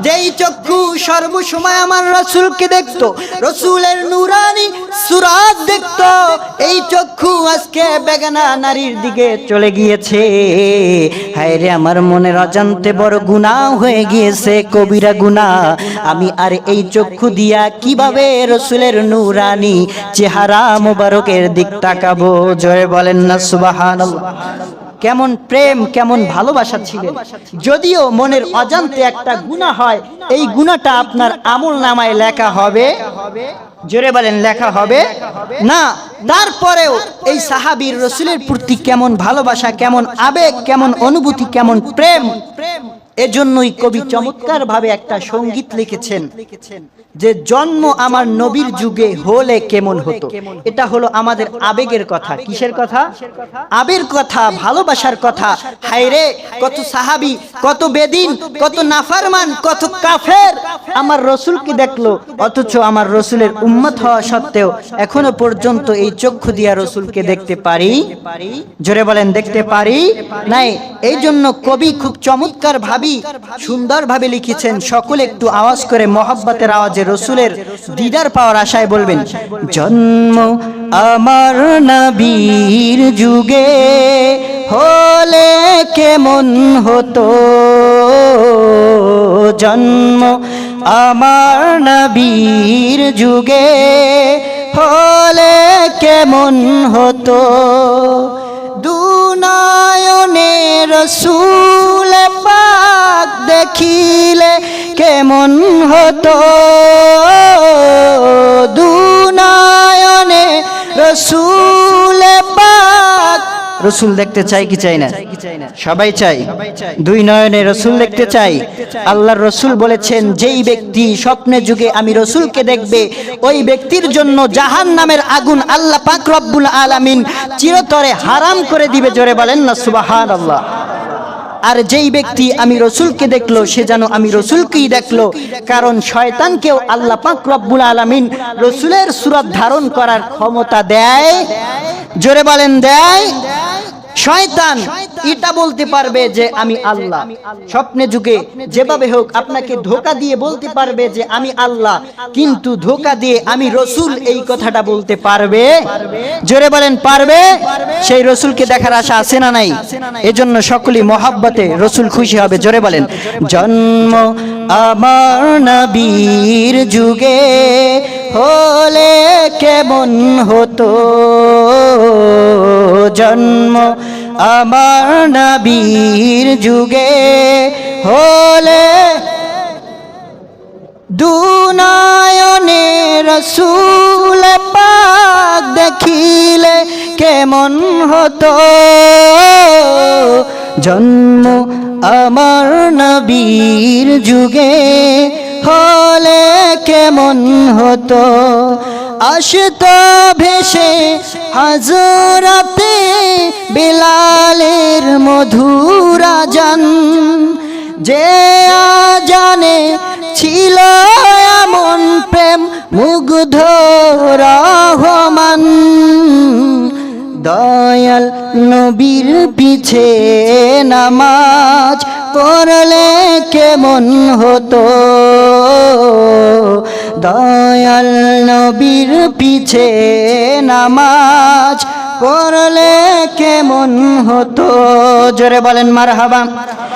যেই চক্ষু সর্বসময় আমার রাসূলকে দেখতো, রাসূলের নূরানি সুরাত দেখতো, এই চক্ষু আজকে বেগানা নারীর দিকে চলে গিয়েছে। হায় রে, আমার মনের অজান্তে বড় গুনাহ হয়ে গিয়েছে, কবিরা গুনাহ। আমি আর এই চক্ষু দিয়া কিভাবে রাসূলের নূরানি চেহারা মোবারকের দিক তাকাবো? জয় বলেন না সুবহানাল্লাহ। কেমন প্রেম, কেমন ভালোবাসা ছিলেন। যদিও মনের অজান্তে একটা গুনাহ হয়, এই গুনাহটা আপনার আমল নামায় লেখা হবে, জোরে বলেন লেখা হবে না। তারপরেও এই সাহাবীর রাসূলের প্রতি কেমন ভালোবাসা, কেমন আবেগ, কেমন অনুভূতি, কেমন প্রেম। এজন্যই কবি চমৎকার ভাবে একটা সঙ্গীত লিখেছেন যে জন্ম আমার নবীর যুগে হলে কেমন হতো। এটা হলো আমাদের আবেগের কথা। কিসের কথা? আবেগের কথা, ভালোবাসার কথা। হায়রে, কত সাহাবী, কত বেদিন, কত নাফরমান, কত কাফের আমার রাসূলকে দেখলো, অথচ আমার রাসূলের উম্মত হওয়া সত্ত্বেও এখনো পর্যন্ত এই চক্ষু দিয়া রাসূলকে দেখতে পারি? জোরে বলেন, দেখতে পারি নাই। এই জন্য কবি খুব চমৎকার ভাবে সুন্দর ভাবে লিখেছেন। সকলে একটু আওয়াজ করে মহব্বতের আওয়াজে রাসূলের দিদার পাওয়ার আশায় বলবেন, জন্ম আমার নবীর যুগে হলে কেমন হতো, জন্ম আমার নবীর যুগে হলে কেমন হতো, দুনয়নে রাসূল পাক দেখিলে কেমন হতো, দুনয়নে রাসূল পাক। রাসূল দেখতে চাই কি চাই না? সবাই চাই। দুই নয়নে রাসূল দেখতে চাই। আল্লাহর রাসূল বলেছেন, যেই ব্যক্তি স্বপ্নে যুগে আমি রাসূলকে দেখবে, ওই ব্যক্তির জন্য জাহান্নামের আগুন আল্লাহ পাক রব্বুল আলামিন চিরতরে হারাম করে দিবে। জোরে বলেন না সুবহানাল্লাহ। আর যেই ব্যক্তি আমি রাসূলকে দেখলো, সে যেন আমি রাসূলকেই দেখলো। কারণ শয়তানকেও আল্লাহ পাক রব্বুল আলামিন রাসূলের সূরত ধারণ করার ক্ষমতা দেয়। জোরে বলেন, দেয়। শয়তান এটা বলতে পারবে যে আমি আল্লাহ, স্বপ্নে যুগে যেভাবে হোক আপনাকে ধোঁকা দিয়ে বলতে পারবে যে আমি আল্লাহ, কিন্তু ধোঁকা দিয়ে আমি রাসূল এই কথাটা বলতে পারবে? জোরে বলেন, পারবে? সেই রাসূলকে দেখার আশা আছে না নাই? এজন্য সকলেই মহব্বতে রাসূল খুশি হবে। জোরে বলেন, জন্ম আমার নবীর যুগে হলে কেমন হতো, জন্ম আমার নবীর যুগে হলে, দুনয়নে রাসূল পাক দেখিলে কেমন হতো, জন্ম আমার নবীর যুগে হলে কেমন হতো, আসতো ভেসে হযরতে বিলালের মধুর আযান, যে আযানে ছিল এমন প্রেম মুগ্ধ রহমান, দয়াল নবীর পিছে নামাজ পড়লে কেমন হতো, দয়াল নবীর পিছে নামাজ পড়লে কেমন হতো। জোরে বলেন মারহাবা।